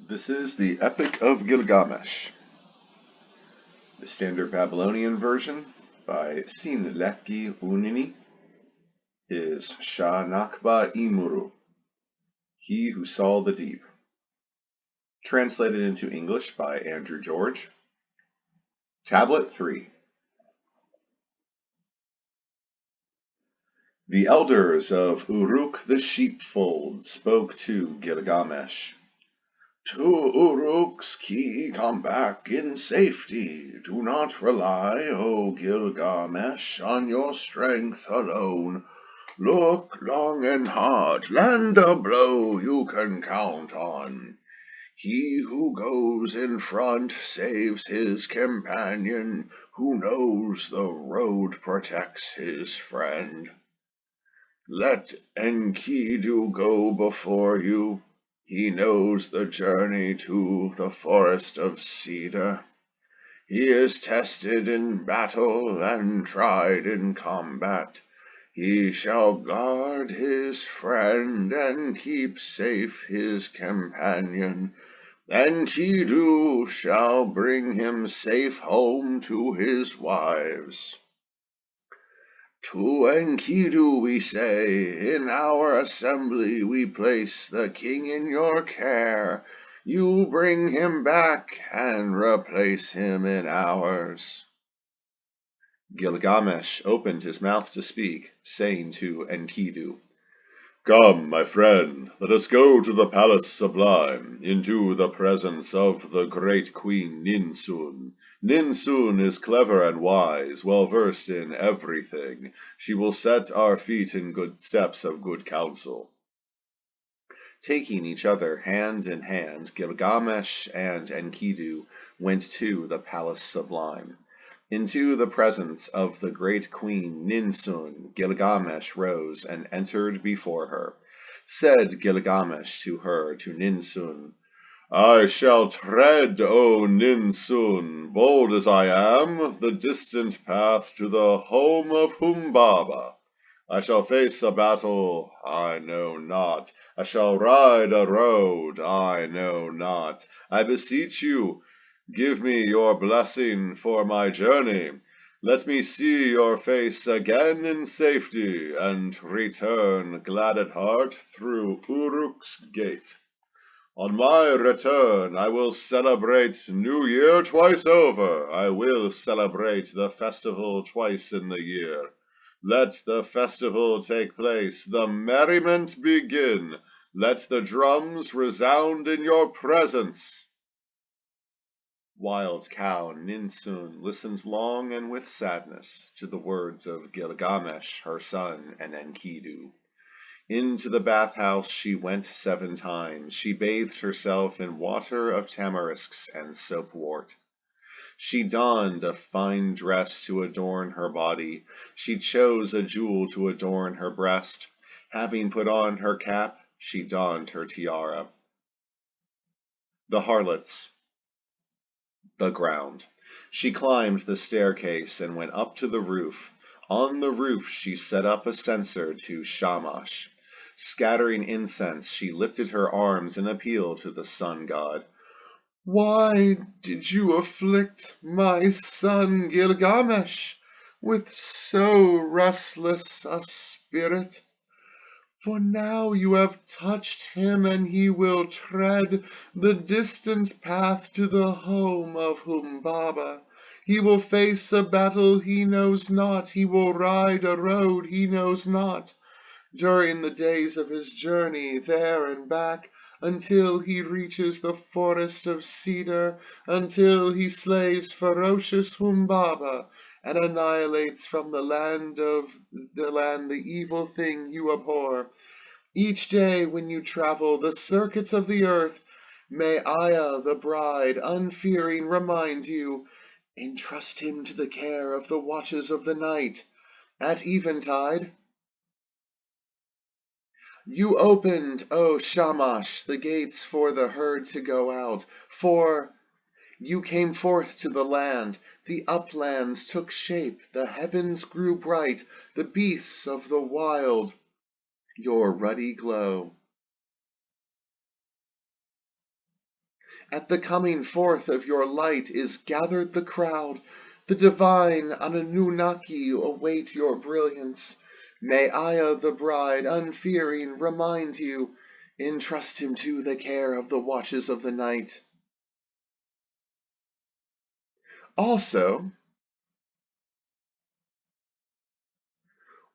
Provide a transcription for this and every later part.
This is the Epic of Gilgamesh, the standard Babylonian version by Stnd is Shah Nakba Imuru, He Who Saw the Deep. Translated into English by Andrew George. Tablet 3. The elders of Uruk the sheepfold spoke to Gilgamesh. To Uruk's key come back in safety. Do not rely, O Gilgamesh, on your strength alone. Look long and hard, land a blow you can count on. He who goes in front saves his companion, who knows the road protects his friend. Let Enkidu go before you. He knows the journey to the forest of cedar. He is tested in battle and tried in combat. He shall guard his friend and keep safe his companion. Enkidu shall bring him safe home to his wives. To Enkidu we say, in our assembly we place the king in your care. You bring him back and replace him in ours. Gilgamesh opened his mouth to speak, saying to Enkidu, Come, my friend, let us go to the palace sublime, into the presence of the great queen Ninsun. Ninsun is clever and wise, well versed in everything. She will set our feet in good steps of good counsel. Taking each other hand in hand, Gilgamesh and Enkidu went to the palace sublime. Into the presence of the great queen Ninsun, Gilgamesh rose and entered before her. Said Gilgamesh to her, to Ninsun, I shall tread, O Ninsun, bold as I am, the distant path to the home of Humbaba. I shall face a battle I know not. I shall ride a road I know not. I beseech you, give me your blessing for my journey. Let me see your face again in safety, and return glad at heart through Uruk's gate. On my return, I will celebrate New Year twice over. I will celebrate the festival twice in the year. Let the festival take place, the merriment begin. Let the drums resound in your presence. Wild cow Ninsun listened long and with sadness to the words of Gilgamesh, her son, and Enkidu. Into the bathhouse she went 7 times. She bathed herself in water of tamarisks and soapwort. She donned a fine dress to adorn her body. She chose a jewel to adorn her breast. Having put on her cap, she donned her tiara. The harlots. The ground. She climbed the staircase and went up to the roof. On the roof she set up a censer to Shamash. Scattering incense, she lifted her arms in appeal to the sun god. Why did you afflict my son Gilgamesh with so restless a spirit? For now you have touched him, and he will tread the distant path to the home of Humbaba. He will face a battle he knows not. He will ride a road he knows not. During the days of his journey there and back, until he reaches the forest of cedar, until he slays ferocious Humbaba, and annihilates from the land the evil thing you abhor. Each day when you travel the circuits of the earth, may Aya the bride, unfearing, remind you, entrust him to the care of the watches of the night. At eventide, you opened, O Shamash, the gates for the herd to go out, for you came forth to the land, the uplands took shape, the heavens grew bright, the beasts of the wild, your ruddy glow. At the coming forth of your light is gathered the crowd. The divine Anunnaki await your brilliance. May Aya the bride, unfearing, remind you, entrust him to the care of the watches of the night. Also,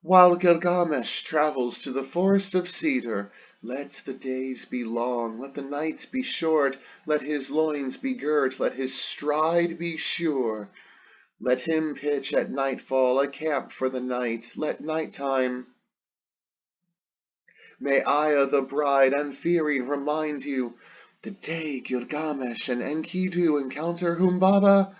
while Gilgamesh travels to the forest of cedar, let the days be long, let the nights be short, let his loins be girt, let his stride be sure. Let him pitch at nightfall a camp for the night, let nighttime. May Aya the bride, unfearing, remind you, the day Gilgamesh and Enkidu encounter Humbaba.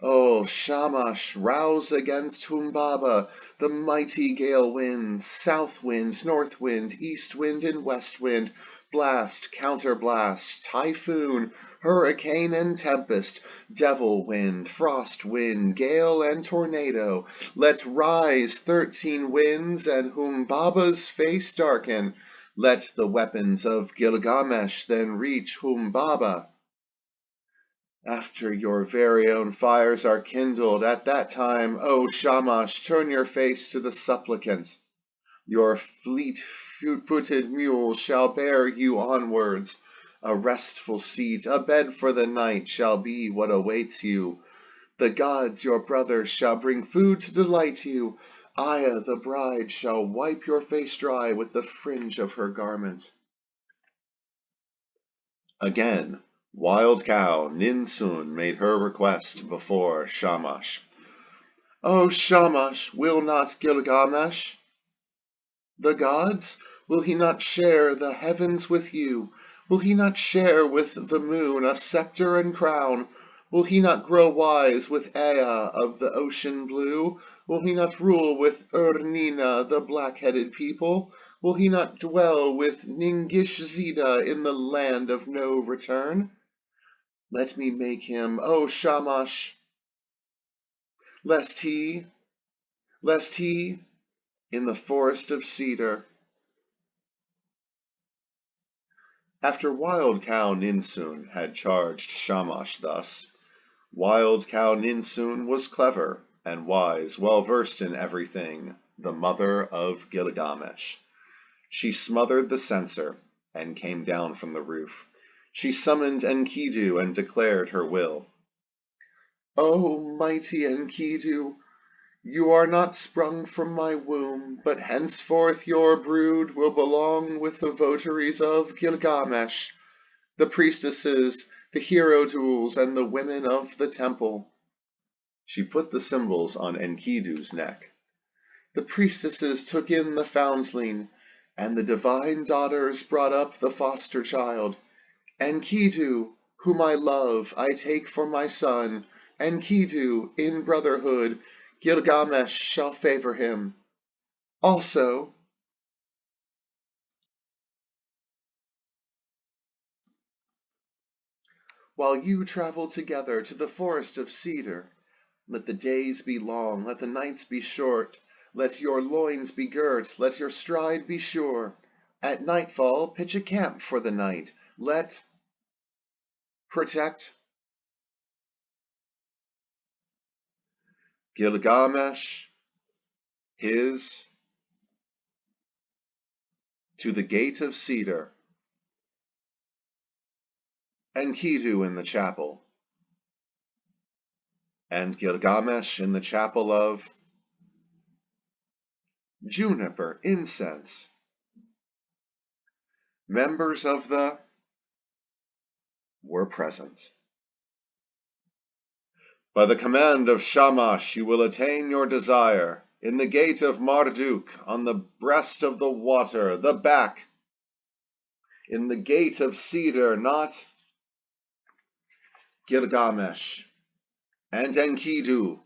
Oh, Shamash, rouse against Humbaba the mighty gale winds, south wind, north wind, east wind, and west wind, blast, counterblast, typhoon, hurricane and tempest, devil wind, frost wind, gale and tornado. Let rise 13 winds and Humbaba's face darken. Let the weapons of Gilgamesh then reach Humbaba. After your very own fires are kindled, at that time, O Shamash, turn your face to the supplicant. Your fleet-footed mules shall bear you onwards. A restful seat, a bed for the night, shall be what awaits you. The gods, your brothers, shall bring food to delight you. Aya, the bride, shall wipe your face dry with the fringe of her garment. Again, Wild Cow Ninsun made her request before Shamash. O Shamash, will not Gilgamesh? The gods? Will he not share the heavens with you? Will he not share with the moon a scepter and crown? Will he not grow wise with Ea of the ocean blue? Will he not rule with Urnina, the black-headed people? Will he not dwell with Ningishzida in the land of no return? Let me make him, O Shamash, lest he, in the forest of cedar. After Wild Cow Ninsun had charged Shamash thus, Wild Cow Ninsun was clever and wise, well versed in everything, the mother of Gilgamesh. She smothered the censer and came down from the roof. She summoned Enkidu and declared her will. O mighty Enkidu, you are not sprung from my womb, but henceforth your brood will belong with the votaries of Gilgamesh, the priestesses, the hero duels, and the women of the temple. She put the symbols on Enkidu's neck. The priestesses took in the foundling, and the divine daughters brought up the foster child. Enkidu, whom I love, I take for my son. Enkidu, in brotherhood, Gilgamesh shall favor him. Also, while you travel together to the forest of cedar, let the days be long, let the nights be short, let your loins be girt, let your stride be sure. At nightfall pitch a camp for the night. Let protect Gilgamesh his to the gate of cedar, Enkidu in the chapel, and Gilgamesh in the chapel of juniper incense. Members of the were present. By the command of Shamash you will attain your desire. In the gate of Marduk, on the breast of the water, the back. In the gate of cedar, not Gilgamesh and Enkidu.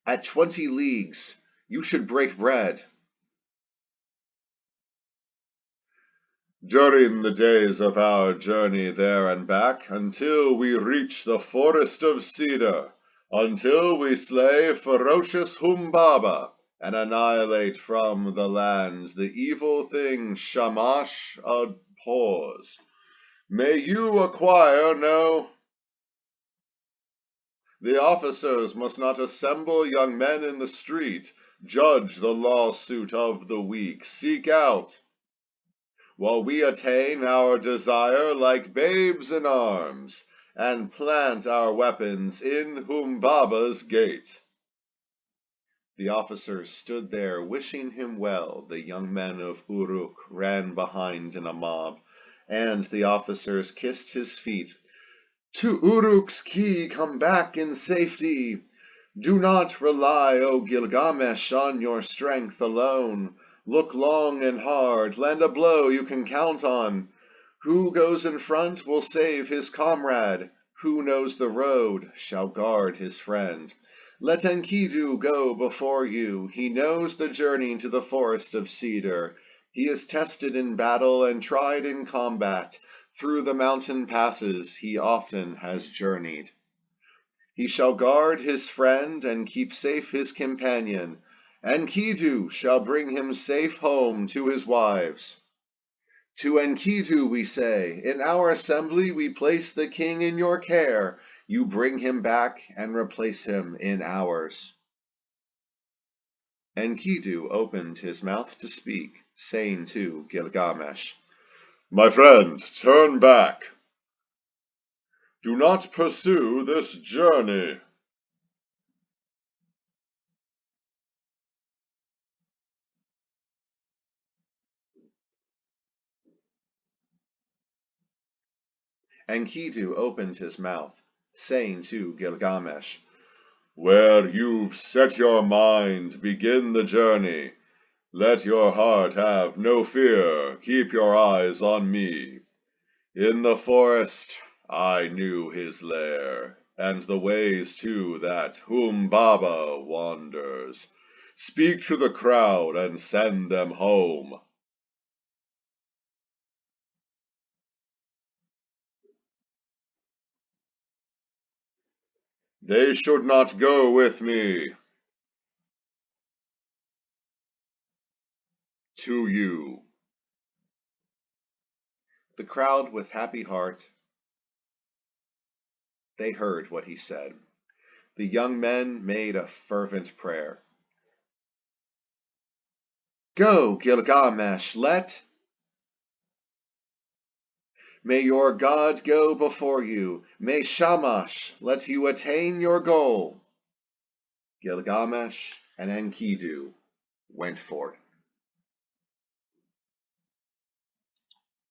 At 20 leagues you should break bread. During the days of our journey there and back, until we reach the forest of cedar, until we slay ferocious Humbaba, and annihilate from the land the evil thing Shamash abhors. May you acquire no. The officers must not assemble young men in the street, judge the lawsuit of the weak, seek out, while we attain our desire like babes in arms, and plant our weapons in Humbaba's gate. The officers stood there wishing him well. The young men of Uruk ran behind in a mob, and the officers kissed his feet. To Uruk's key come back in safety. Do not rely, O Gilgamesh, on your strength alone. Look long and hard, land a blow you can count on. Who goes in front will save his comrade. Who knows the road shall guard his friend. Let Enkidu go before you. He knows the journey to the forest of cedar. He is tested in battle and tried in combat. Through the mountain passes he often has journeyed. He shall guard his friend and keep safe his companion. Enkidu shall bring him safe home to his wives. To Enkidu we say, in our assembly we place the king in your care. You bring him back and replace him in ours. Enkidu opened his mouth to speak, saying to Gilgamesh, My friend, turn back. Do not pursue this journey. Enkidu opened his mouth, saying to Gilgamesh, Where you've set your mind, begin the journey. Let your heart have no fear, keep your eyes on me. In the forest I knew his lair, and the ways too that Humbaba wanders. Speak to the crowd and send them home. They should not go with me. To you. The crowd with happy heart, they heard what he said. The young men made a fervent prayer. Go, Gilgamesh, may your God go before you. May Shamash let you attain your goal. Gilgamesh and Enkidu went forth.